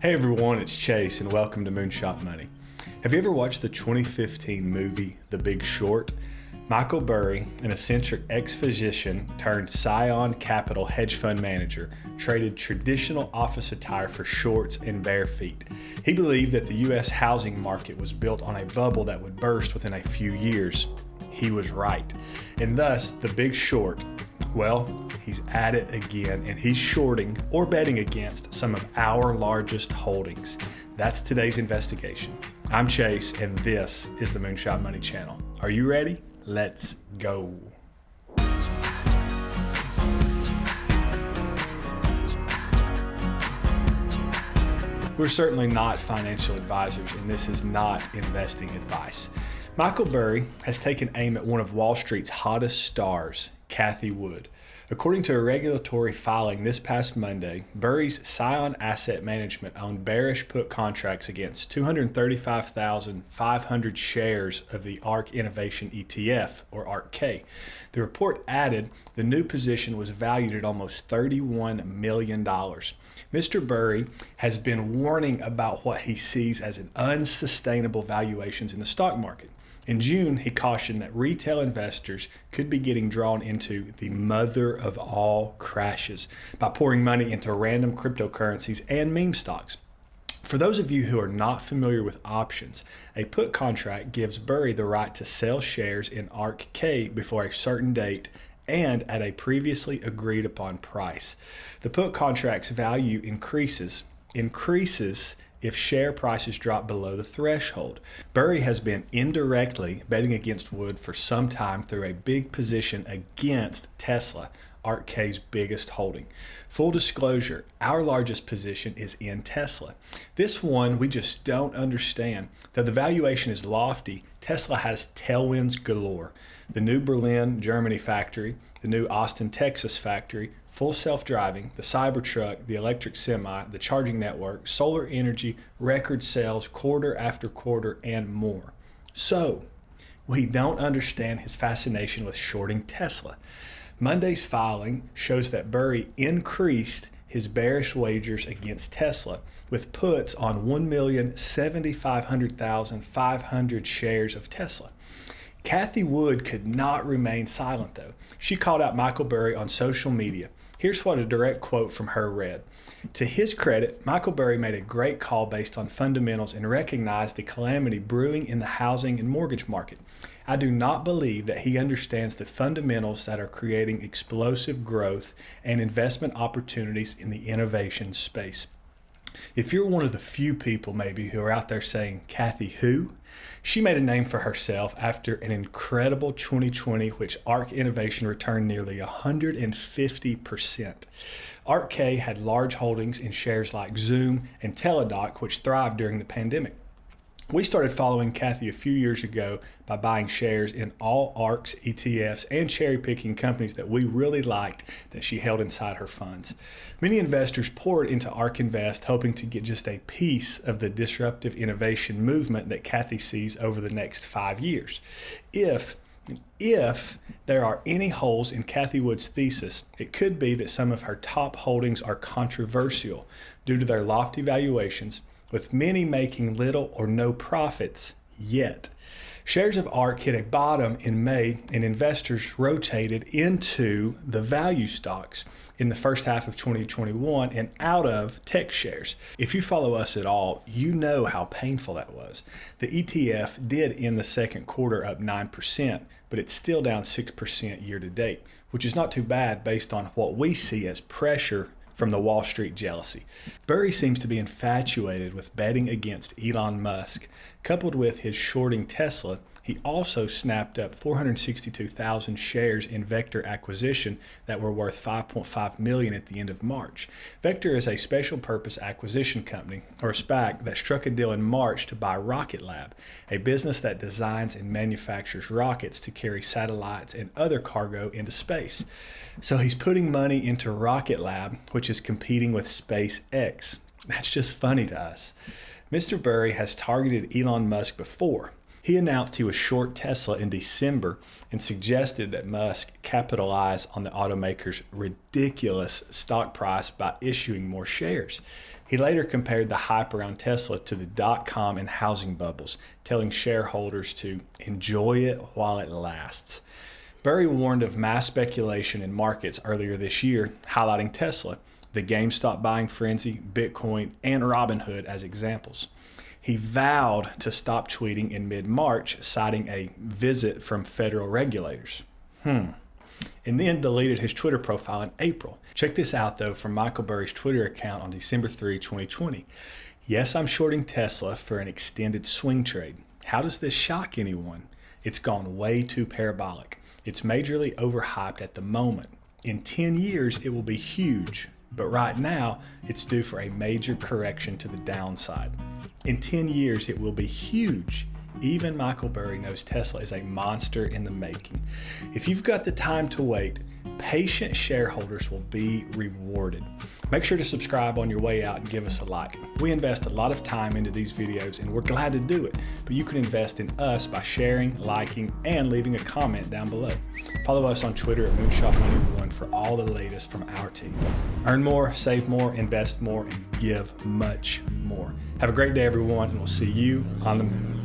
Hey everyone, it's Chase and welcome to MoonShot Money. Have you ever watched the 2015 movie The Big Short? Michael Burry, an eccentric ex-physician turned Scion Capital hedge fund manager, traded traditional office attire for shorts and bare feet. He believed that the U.S. housing market was built on a bubble that would burst within a few years. He was right. And thus, The Big Short, well, he's at it again, and he's shorting or betting against some of our largest holdings. That's today's investigation. I'm Chase, and this is the MoonShot Money channel. Are you ready? Let's go. We're certainly not financial advisors, and this is not investing advice. Michael Burry has taken aim at one of Wall Street's hottest stars, Cathie Wood. According to a regulatory filing this past Monday, Burry's Scion Asset Management owned bearish put contracts against 235,500 shares of the ARK Innovation ETF, or ARK. The report added the new position was valued at almost $31 million. Mr. Burry has been warning about what he sees as an unsustainable valuations in the stock market. In June, he cautioned that retail investors could be getting drawn into the mother of all crashes by pouring money into random cryptocurrencies and meme stocks. For those of you who are not familiar with options, a put contract gives Burry the right to sell shares in ARK before a certain date and at a previously agreed upon price. The put contract's value increases if share prices drop below the threshold. Burry has been indirectly betting against Wood for some time through a big position against Tesla, ARK's biggest holding. Full disclosure, our largest position is in Tesla. This one we just don't understand. Though the valuation is lofty, Tesla has tailwinds galore. The new Berlin, Germany factory, the new Austin, Texas factory, full self-driving, the Cybertruck, the electric semi, the charging network, solar energy, record sales quarter after quarter, and more. So, we don't understand his fascination with shorting Tesla. Monday's filing shows that Burry increased his bearish wagers against Tesla with puts on 1,075,500 shares of Tesla. Cathie Wood could not remain silent, though. She called out Michael Burry on social media. Here's what a direct quote from her read. To his credit, Michael Burry made a great call based on fundamentals and recognized the calamity brewing in the housing and mortgage market. I do not believe that he understands the fundamentals that are creating explosive growth and investment opportunities in the innovation space. If you're one of the few people maybe who are out there saying, Cathie who? She made a name for herself after an incredible 2020, which ARK Innovation returned nearly 150%. ARK had large holdings in shares like Zoom and Teladoc, which thrived during the pandemic. We started following Cathie a few years ago by buying shares in all ARK's ETFs and cherry-picking companies that we really liked that she held inside her funds. Many investors poured into ARK Invest hoping to get just a piece of the disruptive innovation movement that Cathie sees over the next 5 years. If there are any holes in Cathie Wood's thesis, it could be that some of her top holdings are controversial due to their lofty valuations, with many making little or no profits yet. Shares of ARK hit a bottom in May, and investors rotated into the value stocks in the first half of 2021 and out of tech shares. If you follow us at all, you know how painful that was. The ETF did end the second quarter up 9%, but it's still down 6% year to date, which is not too bad based on what we see as pressure from the Wall Street jealousy. Burry seems to be infatuated with betting against Elon Musk. Coupled with his shorting Tesla, he also snapped up 462,000 shares in Vector Acquisition that were worth $5.5 million at the end of March. Vector is a special purpose acquisition company, or a SPAC, that struck a deal in March to buy Rocket Lab, a business that designs and manufactures rockets to carry satellites and other cargo into space. So he's putting money into Rocket Lab, which is competing with SpaceX. That's just funny to us. Mr. Burry has targeted Elon Musk before. He announced he was short Tesla in December and suggested that Musk capitalize on the automaker's ridiculous stock price by issuing more shares. He later compared the hype around Tesla to the dot-com and housing bubbles, telling shareholders to enjoy it while it lasts. Burry warned of mass speculation in markets earlier this year, highlighting Tesla, the GameStop buying frenzy, Bitcoin, and Robinhood as examples. He vowed to stop tweeting in mid-March, citing a visit from federal regulators. And then deleted his Twitter profile in April. Check this out, though, from Michael Burry's Twitter account on December 3, 2020. Yes, I'm shorting Tesla for an extended swing trade. How does this shock anyone? It's gone way too parabolic. It's majorly overhyped at the moment. In 10 years, it will be huge. But right now, it's due for a major correction to the downside. In 10 years, it will be huge. Even Michael Burry knows Tesla is a monster in the making. If you've got the time to wait, patient shareholders will be rewarded. Make sure to subscribe on your way out and give us a like. We invest a lot of time into these videos and we're glad to do it, but you can invest in us by sharing, liking, and leaving a comment down below. Follow us on Twitter at MoonShot Money 1 for all the latest from our team. Earn more, save more, invest more, and give much more. Have a great day, everyone, and we'll see you on the moon.